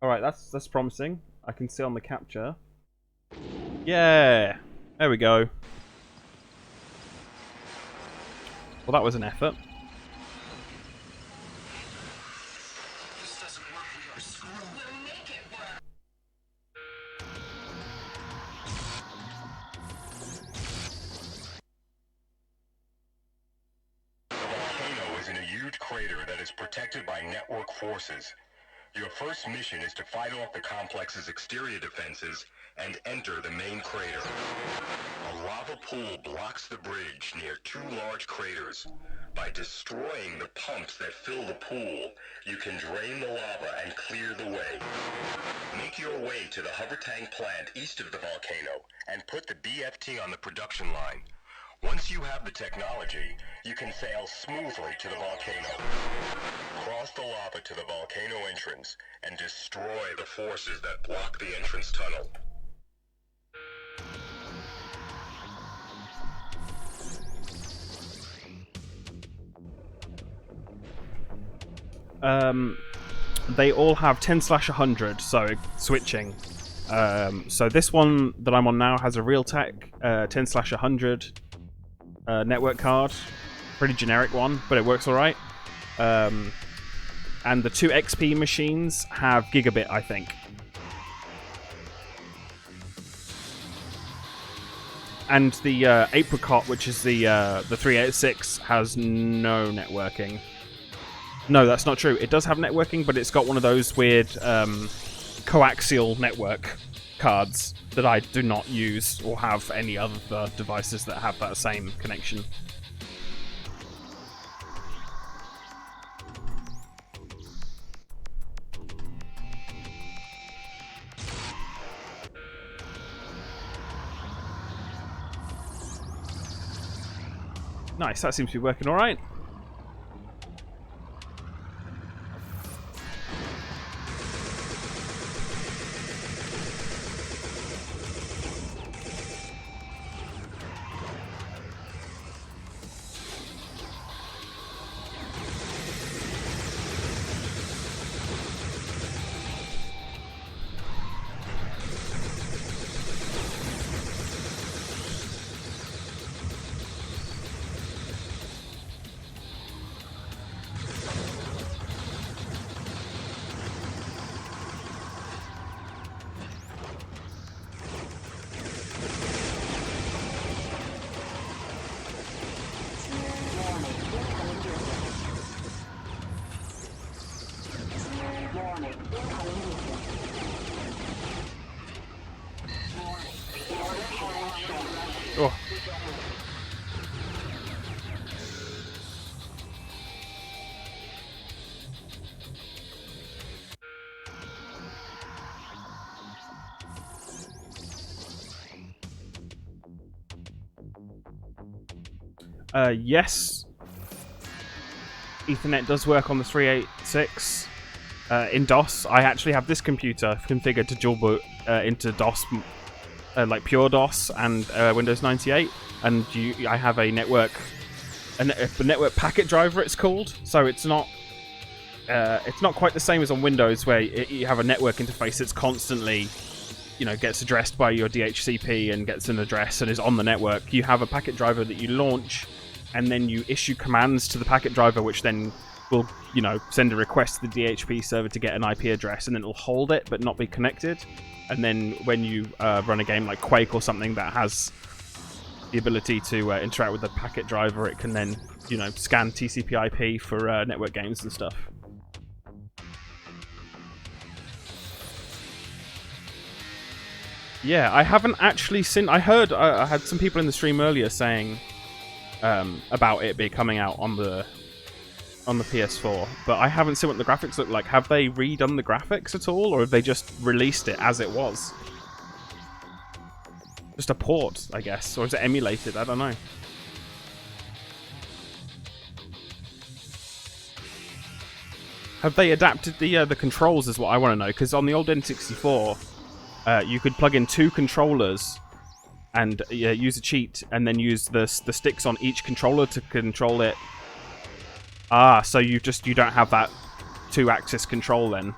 All right, that's promising. I can see on the capture. Yeah, there we go. Well, that was an effort. This doesn't work. We are screwed. We'll make it work. The volcano is in a huge crater that is protected by network forces. Your first mission is to fight off the complex's exterior defenses and enter the main crater. A lava pool blocks the bridge near two large craters. By destroying the pumps that fill the pool, you can drain the lava and clear the way. Make your way to the hover tank plant east of the volcano and put the BFT on the production line. Once you have the technology, you can sail smoothly to the volcano. Cross the lava to the volcano entrance and destroy the forces that block the entrance tunnel. They all have 10/100, so switching. So this one that I'm on now has a Realtek 10/100 network card. Pretty generic one, but it works alright. And the two XP machines have gigabit, I think. And the Apricot, which is the 386, has no networking. No, that's not true. It does have networking, but it's got one of those weird coaxial network cards that I do not use or have any other devices that have that same connection. Nice, that seems to be working alright. Oh. Yes. Ethernet does work on the 386. In DOS, I actually have this computer configured to dual boot into DOS, like pure DOS and Windows 98, and I have a network packet driver. It's called. So it's not quite the same as on Windows, where you have a network interface that's constantly, gets addressed by your DHCP and gets an address and is on the network. You have a packet driver that you launch, and then you issue commands to the packet driver, which then will, send a request to the DHCP server to get an IP address, and then it'll hold it but not be connected. And then when you run a game like Quake or something that has the ability to interact with the packet driver, it can then, scan TCP/IP for network games and stuff. Yeah, I haven't actually seen. I heard I had some people in the stream earlier saying about it be coming out on the PS4, but I haven't seen what the graphics look like. Have they redone the graphics at all, or have they just released it as it was? Just a port, I guess, or is it emulated? I don't know. Have they adapted the controls? Is what I want to know, because on the old N64. You could plug in two controllers and use a cheat, and then use the sticks on each controller to control it. Ah, so you don't have that two-axis control then.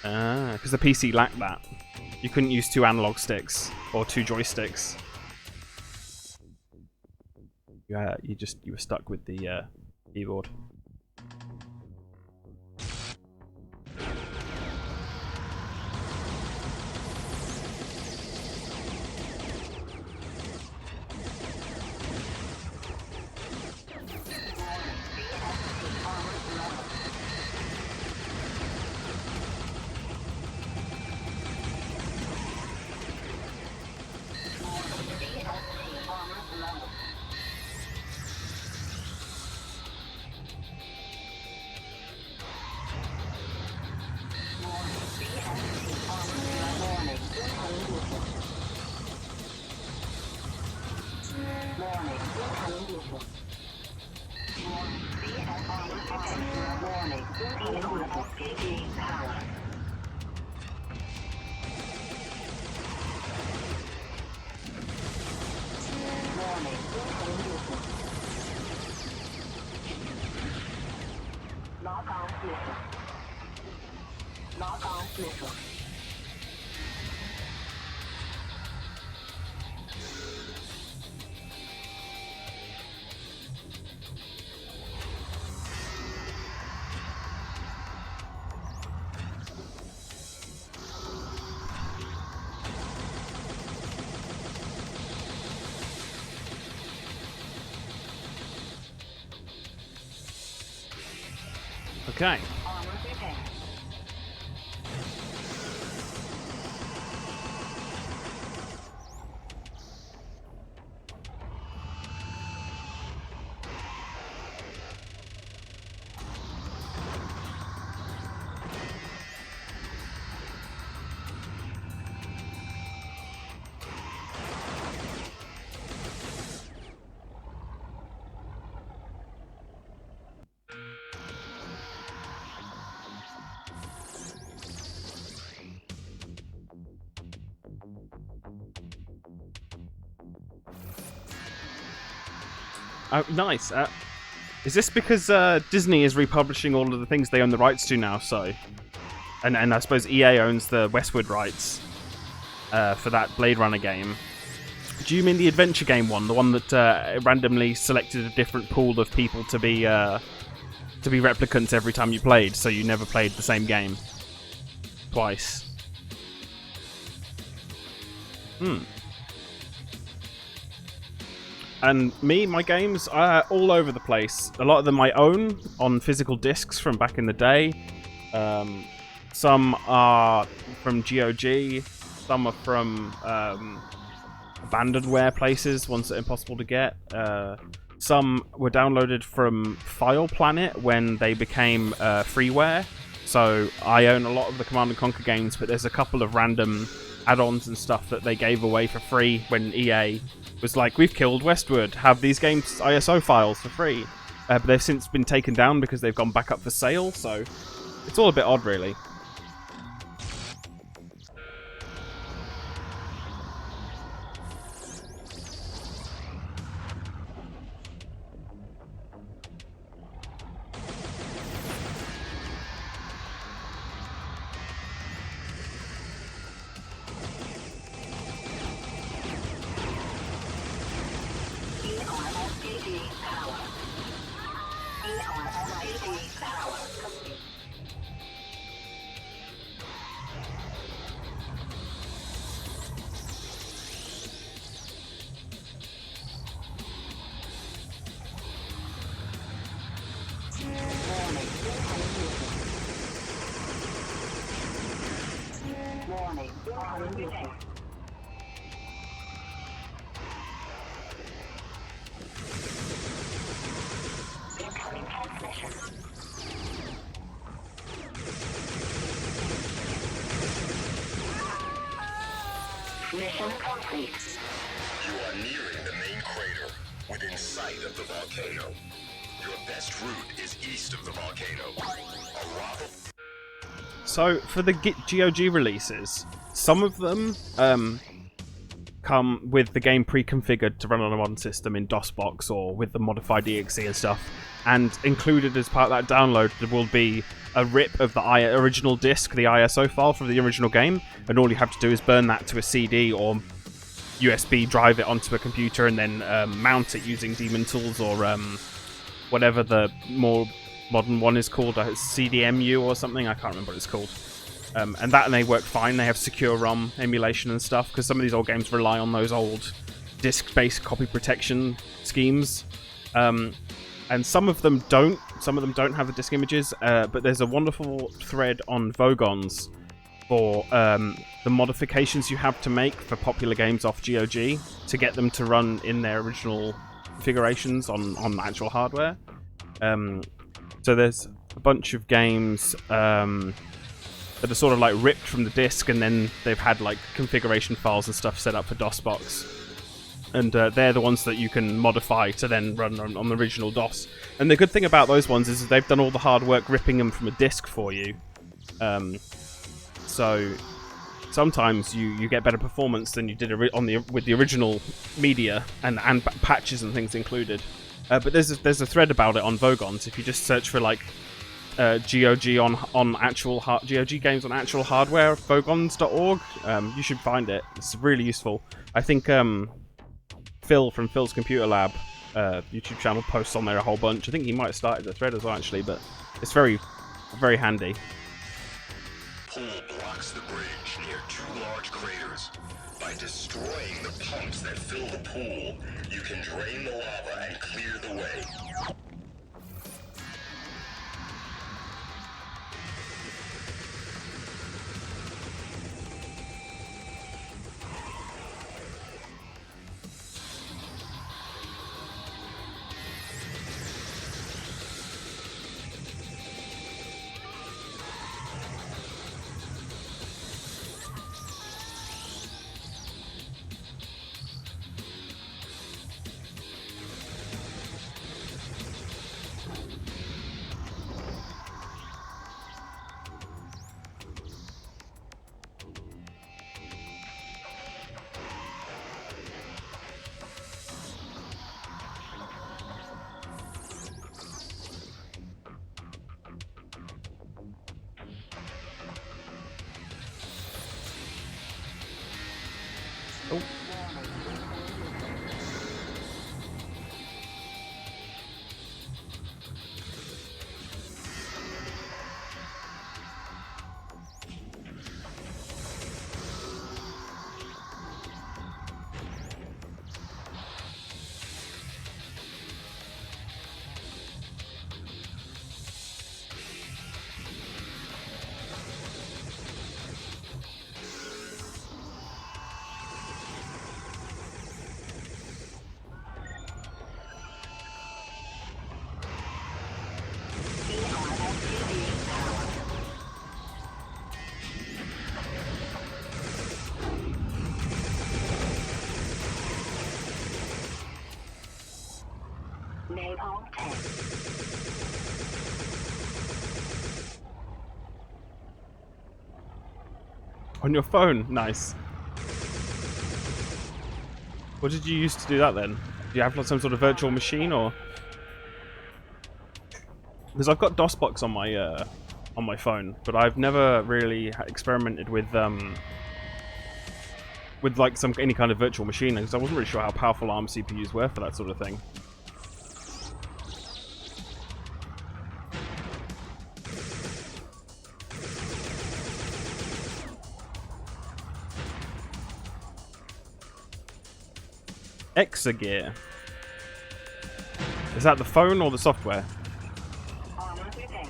Because the PC lacked that. You couldn't use 2 analog sticks or 2 joysticks. Yeah, you were stuck with the keyboard. Okay. Oh, nice. Is this because Disney is republishing all of the things they own the rights to now? So, and I suppose EA owns the Westwood rights for that Blade Runner game. Do you mean the adventure game one, the one that randomly selected a different pool of people to be replicants every time you played, so you never played the same game twice? And my games are all over the place. A lot of them I own on physical discs from back in the day. Some are from GOG. Some are from abandonware places, ones that are impossible to get. Some were downloaded from File Planet when they became freeware. So I own a lot of the Command & Conquer games, but there's a couple of random add-ons and stuff that they gave away for free when EA was like, we've killed Westwood, have these games ISO files for free. But they've since been taken down because they've gone back up for sale, so it's all a bit odd, really. Mission complete. You are nearing the main crater, within sight of the volcano. Your best route is east of the volcano. Arrival. So, for the GOG releases, some of them come with the game pre-configured to run on a modern system in DOSBox or with the modified exe and stuff. And included as part of that download there will be a rip of the original disc, the ISO file from the original game, and all you have to do is burn that to a CD or USB drive it onto a computer and then mount it using Daemon Tools or whatever the more modern one is called, CDMU or something, I can't remember what it's called. And they work fine. They have secure ROM emulation and stuff, because some of these old games rely on those old disk-based copy protection schemes. And some of them don't. Some of them don't have the disk images, but there's a wonderful thread on Vogons for the modifications you have to make for popular games off GOG to get them to run in their original configurations on actual hardware. So there's a bunch of games that are sort of like ripped from the disk, and then they've had like configuration files and stuff set up for DOSBox. And they're the ones that you can modify to then run on the original DOS. And the good thing about those ones is they've done all the hard work ripping them from a disk for you. So sometimes you get better performance than you did with the original media and patches and things included. But there's a thread about it on Vogons. If you just search for like GOG on actual GOG games on actual hardware, vogons.org, you should find it. It's really useful. I think Phil from Phil's Computer Lab YouTube channel posts on there a whole bunch. I think he might have started the thread as well, actually, but it's very, very handy. Pool blocks the bridge near 2 large craters. By destroying the pumps that fill the pool, you can drain the lava and clear the way. Oh. Napalm 10. On your phone? Nice. What did you use to do that then? Do you have like some sort of virtual machine, or? Because I've got DOSBox on my phone, but I've never really experimented with like any kind of virtual machine, because I wasn't really sure how powerful ARM CPUs were for that sort of thing. Exagear. Is that the phone or the software? Armor repair.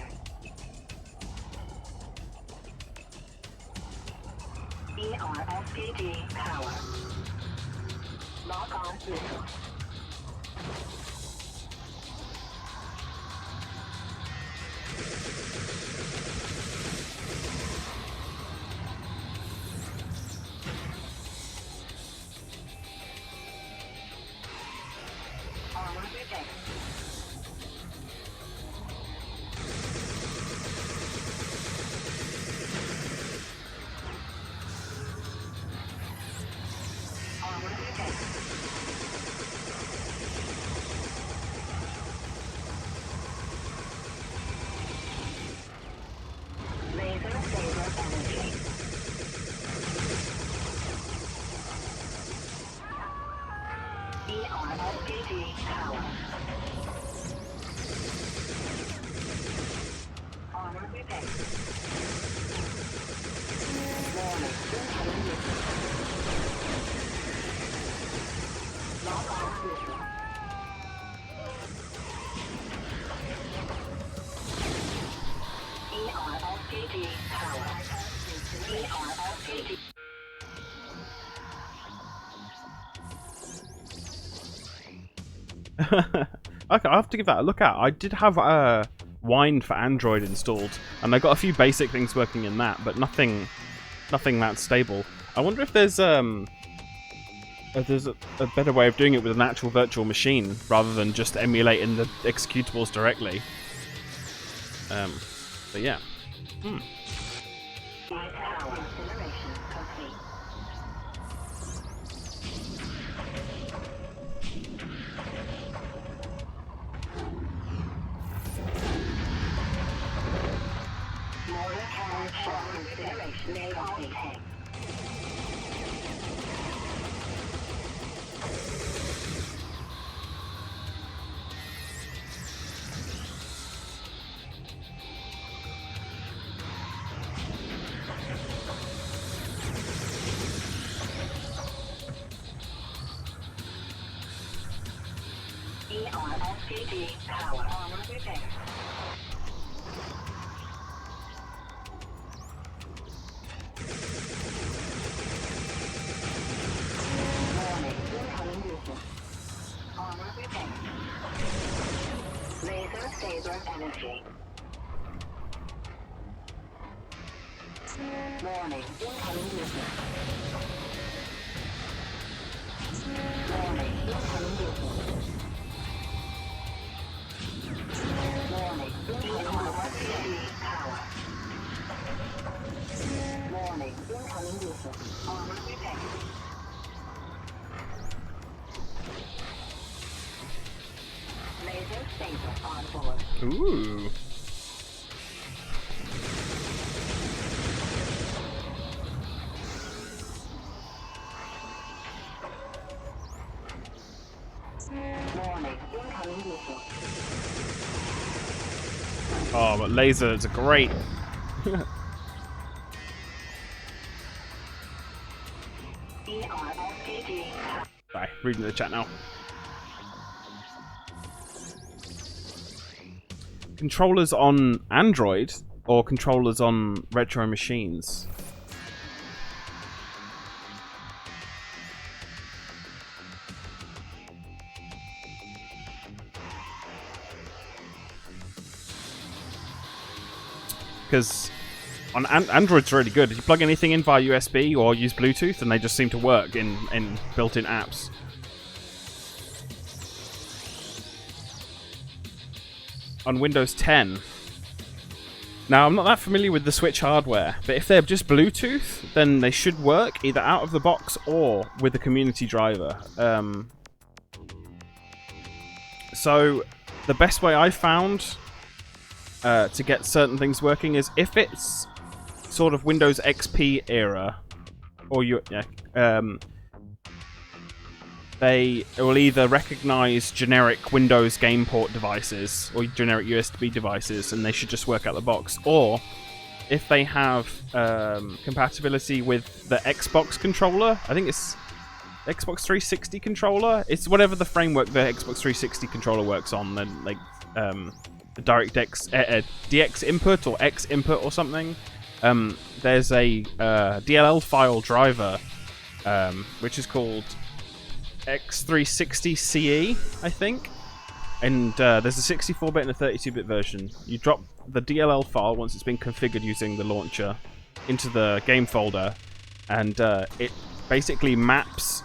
ERSKG power. Lock on missile. Armor repair. Armor repaired. Warning, incoming missile. Lock on missile. ERLKT power. ERLKT. Okay, I'll have to give that a look at. I did have Wine for Android installed, and I got a few basic things working in that, but nothing that stable. I wonder if there's a better way of doing it with an actual virtual machine rather than just emulating the executables directly. But yeah. Power incineration complete. Mortar cannon shot incineration complete. ERSKT power armor repaired. Warning, incoming missile. Armor repaired. Laser saber energy. Warning, incoming missile. Warning, incoming missile. Warning, incoming power. Warning, incoming missile. Armor repaired. Laser saber on board. Ooh. Warning, incoming missile. Oh, but lasers are great. ERSKT. Sorry, reading the chat now. Controllers on Android or controllers on retro machines? Because on Android's really good. If you plug anything in via USB or use Bluetooth, and they just seem to work in built-in apps. On Windows 10. Now, I'm not that familiar with the Switch hardware, but if they're just Bluetooth, then they should work either out of the box or with a community driver. So, the best way I've found to get certain things working is if it's sort of Windows XP era, or they will either recognize generic Windows game port devices or generic USB devices, and they should just work out the box. Or if they have compatibility with the Xbox controller, I think it's Xbox 360 controller. It's whatever the framework the Xbox 360 controller works on. Then like the DirectX DX input or X input or something. There's a DLL file driver which is called X360CE, I think. And there's a 64-bit and a 32-bit version. You drop the DLL file once it's been configured using the launcher into the game folder, and it basically maps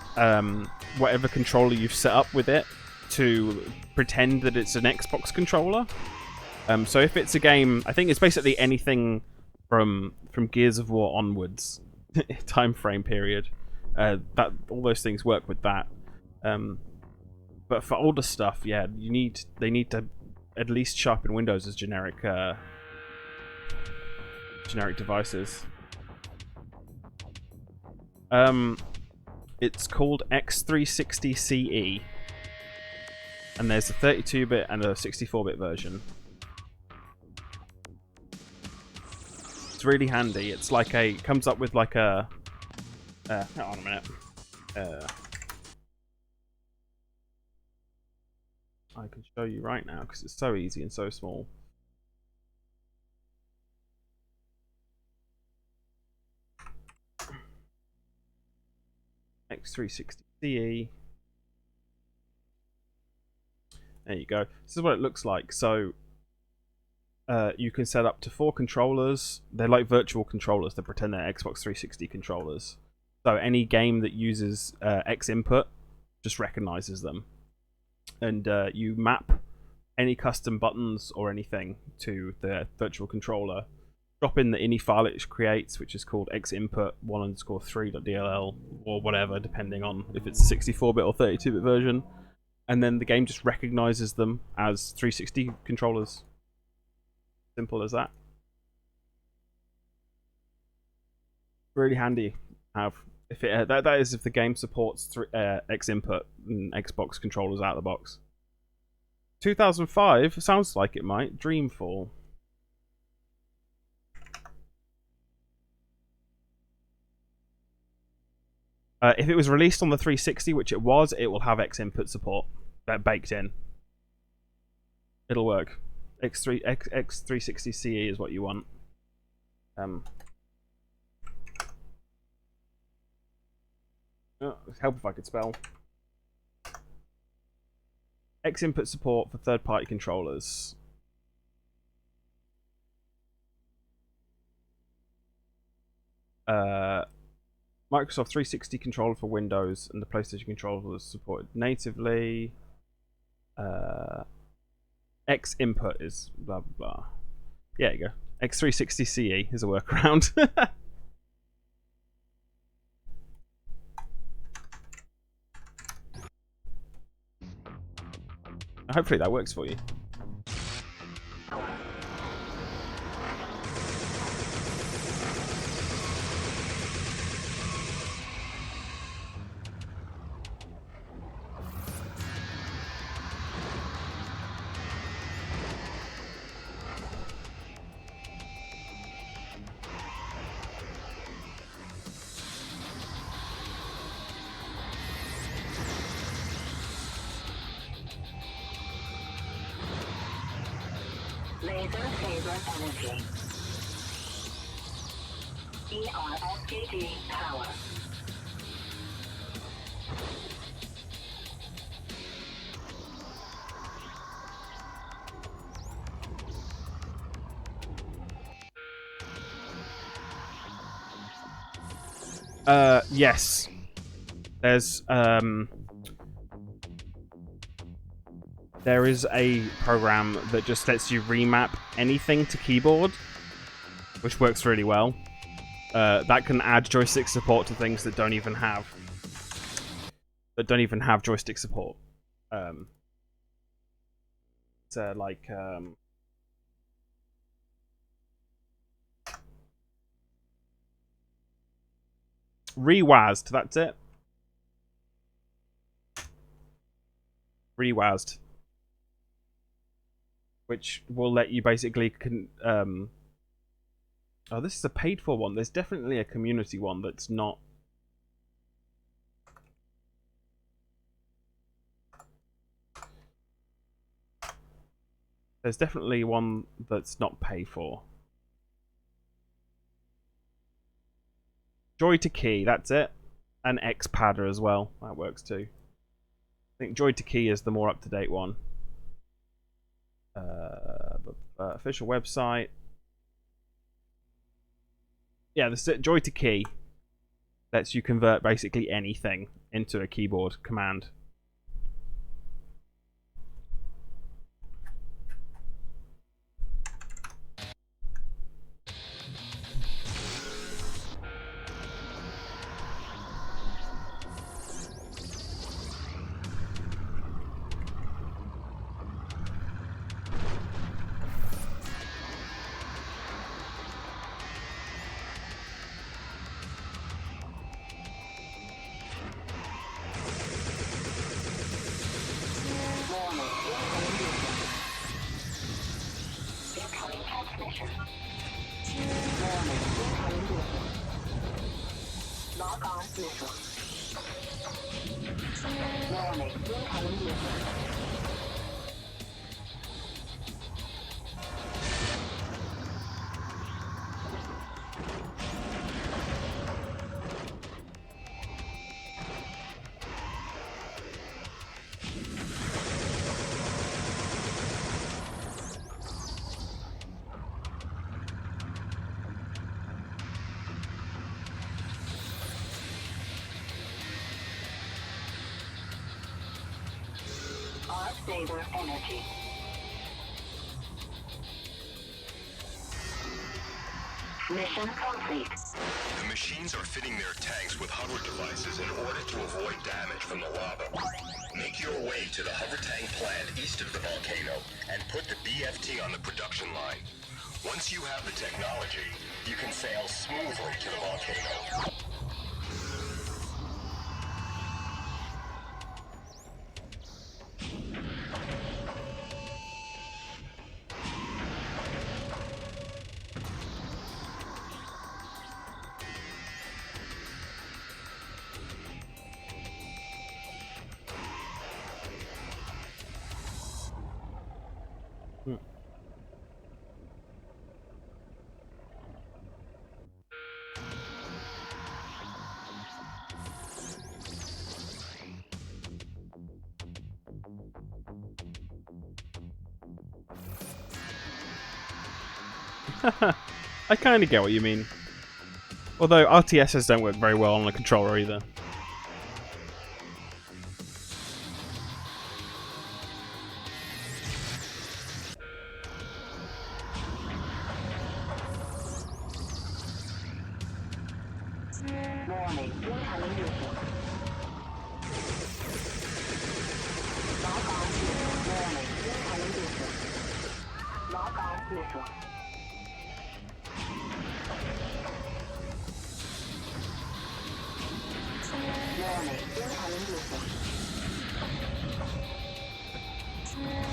whatever controller you've set up with it to pretend that it's an Xbox controller. So if it's a game, I think it's basically anything from Gears of War onwards, time frame period. That all those things work with that. But for older stuff, yeah, they need to at least sharpen Windows as generic devices. It's called X360CE, and there's a 32-bit and a 64-bit version. It's really handy. It's like comes up with like a. Hang on a minute. I can show you right now because it's so easy and so small. X360 CE. There you go. This is what it looks like. So you can set up to 4 controllers. They're like virtual controllers. They pretend they're Xbox 360 controllers. So any game that uses X input just recognizes them. And you map any custom buttons or anything to the virtual controller. Drop in the ini file it creates, which is called xinput1_3.dll or whatever, depending on if it's a 64-bit or 32-bit version. And then the game just recognizes them as 360 controllers. Simple as that. Really handy to have. If it that is if the game supports X input and Xbox controllers out of the box. 2005 sounds like it might. Dreamfall. If it was released on the 360, which it was, it will have X input support baked in. It'll work. X360 CE is what you want. Help if I could spell. X input support for third-party controllers. Microsoft 360 controller for Windows and the PlayStation controller is supported natively. X input is blah blah blah. Yeah, you go. X360 CE is a workaround. Hopefully that works for you. Laser Saber Energy. ERSKD Power. Yes. There's there is a program that just lets you remap anything to keyboard, which works really well. That can add joystick support to things that don't even have joystick support. So like Rewazd, that's it. Rewazd, which will let you basically oh, this is a paid for one. There's definitely a community one that's not. There's definitely one that's not paid for. Joy to Key, that's it. And Xpadder as well. That works too. I think Joy to Key is the more up-to-date one. Official website. Yeah, the Joy to Key lets you convert basically anything into a keyboard command. Incoming transmission. Warning, incoming vehicle. Lock on missile. Warning, incoming vehicle. Saber energy. Mission complete. The machines are fitting their tanks with hover devices in order to avoid damage from the lava. Make your way to the hover tank plant east of the volcano and put the BFT on the production line. Once you have the technology, you can sail smoothly to the volcano. I kind of get what you mean. Although RTSs don't work very well on a controller either. Warning, incoming vehicle. Lock on missile. Warning, incoming vehicle. Lock on missile. Warning, incoming vehicle.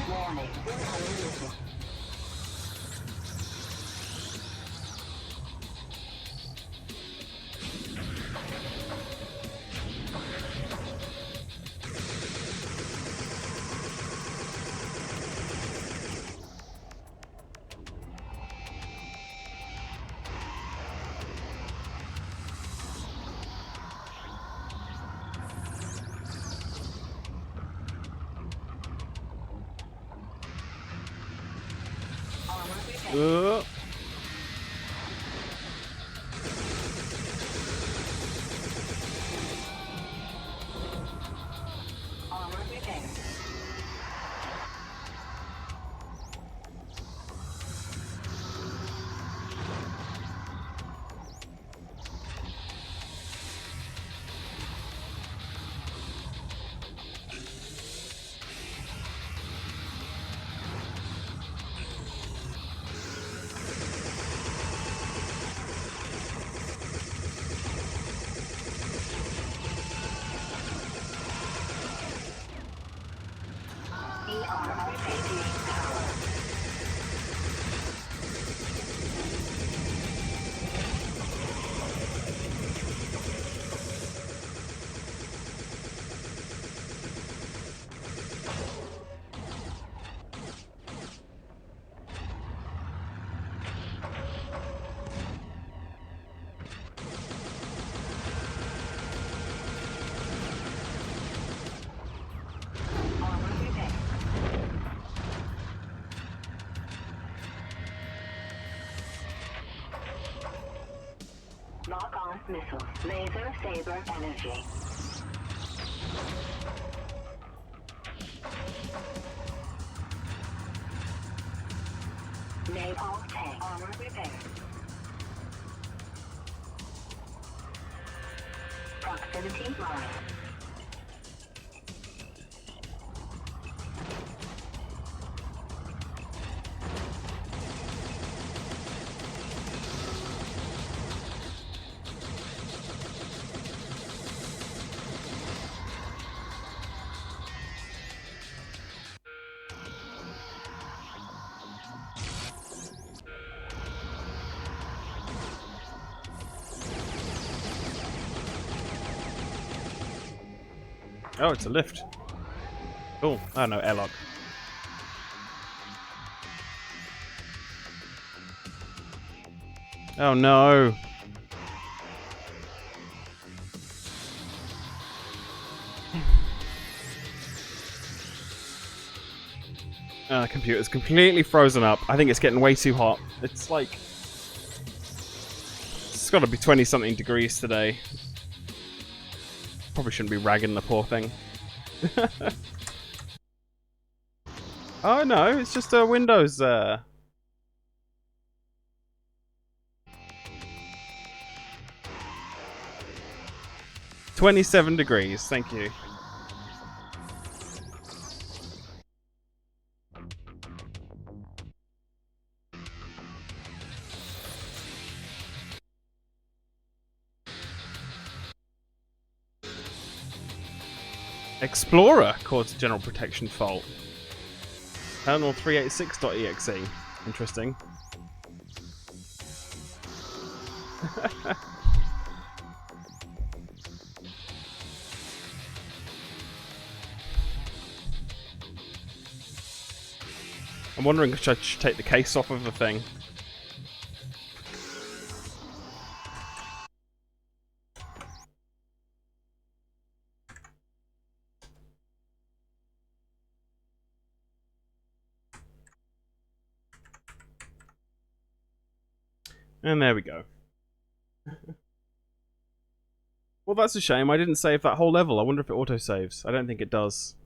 Warning, incoming vehicle. Armor repaired. Armor repaired. Lock on missile. Laser saber energy. Napalm tank. Armor repaired. Proximity mine. Oh, it's a lift. Cool. Oh no, airlock. Oh no. The computer's completely frozen up. I think it's getting way too hot. It's like... It's got to be 20-something degrees today. Probably shouldn't be ragging the poor thing. Oh no, it's just a Windows... 27 degrees, thank you. Explorer caused a general protection fault. Kernel 386.exe. Interesting. I'm wondering if I should take the case off of the thing. And there we go. Well, that's a shame. I didn't save that whole level. I wonder if it autosaves. I don't think it does.